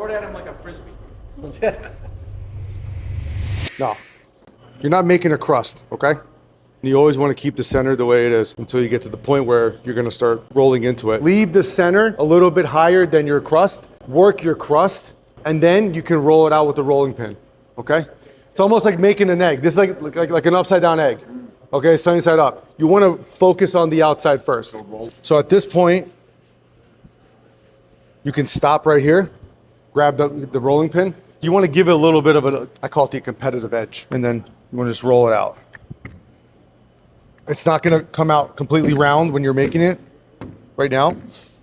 Throw it at him like a frisbee. No, you're not making a crust, okay? You always want to keep the center the way it is until you get to the point where you're going to start rolling into it. Leave the center a little bit higher than your crust, work your crust, and then you can roll it out with the rolling pin, okay? It's almost like making an egg. This is like an upside down egg, okay? Sunny side up. You want to focus on the outside first. So at this point, you can stop right here, grab the rolling pin. You want to give it a little bit of I call it the competitive edge, and then you want to just roll it out. It's not going to come out completely round when you're making it right now,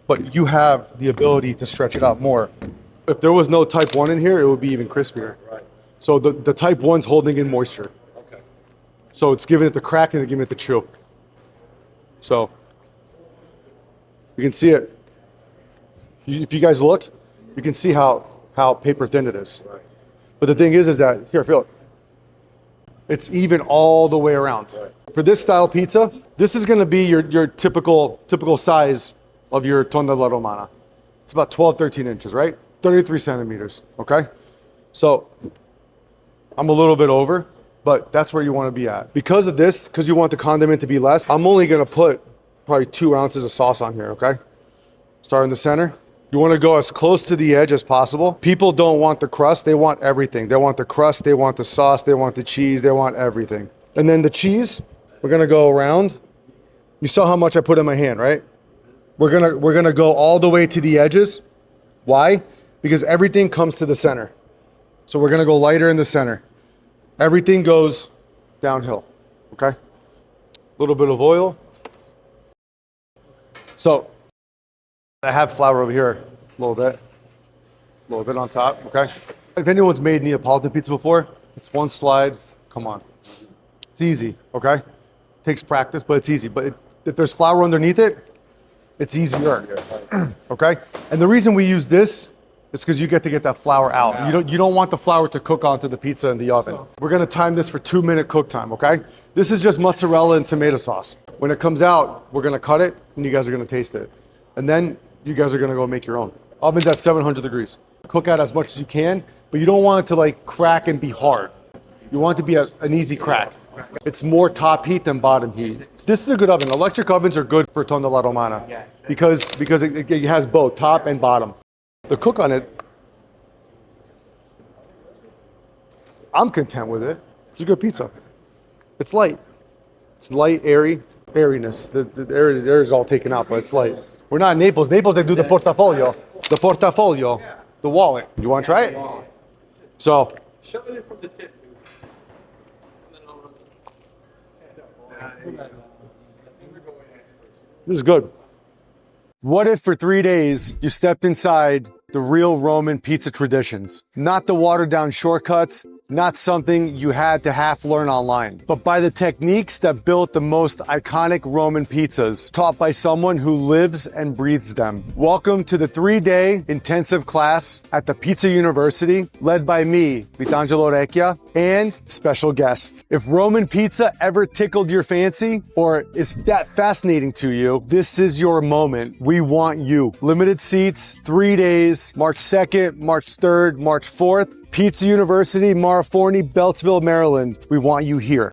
but you have the ability to stretch it out more. If there was no type 1 in here, it would be even crispier. Right. So the type 1's holding in moisture. Okay. So it's giving it the crack and it's giving it the chew. So you can see it. If you guys look, you can see how paper thin it is. Right. But the thing is that, here, feel it. It's even all the way around. Right. For this style pizza, this is going to be your typical size of your Tonda Romana. It's about 12, 13 inches, right? 33 centimeters, okay? So I'm a little bit over, but that's where you want to be at. Because of this, because you want the condiment to be less, I'm only going to put probably 2 ounces of sauce on here, okay? Start in the center. You want to go as close to the edge as possible. People don't want the crust, they want everything. They want the crust, they want the sauce, they want the cheese, they want everything. And then the cheese, we're gonna go around. You saw how much I put in my hand, right? We're gonna go all the way to the edges. Why? Because everything comes to the center. So we're gonna go lighter in the center. Everything goes downhill, okay? A little bit of oil. So I have flour over here, a little bit on top, okay? If anyone's made Neapolitan pizza before, it's one slide, come on. It's easy, okay? Takes practice, but it's easy. But if there's flour underneath it, it's easier, okay? And the reason we use this is because you get to get that flour out. You don't want the flour to cook onto the pizza in the oven. We're gonna time this for 2-minute cook time, okay? This is just mozzarella and tomato sauce. When it comes out, we're gonna cut it and you guys are gonna taste it. And then you guys are gonna go make your own. Oven's at 700 degrees. Cook out as much as you can, but you don't want it to like crack and be hard. You want it to be an easy crack. It's more top heat than bottom heat. This is a good oven. Electric ovens are good for Tonda Romana because it has both top and bottom. The cook on it, I'm content with it. It's a good pizza. It's light. It's light, airy, airiness. The air is all taken out, but it's light. We're not in Naples. Naples, they do the portafolio. The portafolio, the wallet. You want to try it? So. Shove it in from the tip, dude. This is good. What if for 3 days you stepped inside the real Roman pizza traditions? Not the watered down shortcuts, not something you had to half learn online, but by the techniques that built the most iconic Roman pizzas, taught by someone who lives and breathes them. Welcome to the 3-day intensive class at the Pizza University, led by me, Vitangelo Recchia, and special guests. If Roman pizza ever tickled your fancy or is that fascinating to you, this is your moment. We want you. Limited seats, 3 days, March 2nd, March 3rd, March 4th. Pizza University, Maraforni, Beltsville, Maryland. We want you here.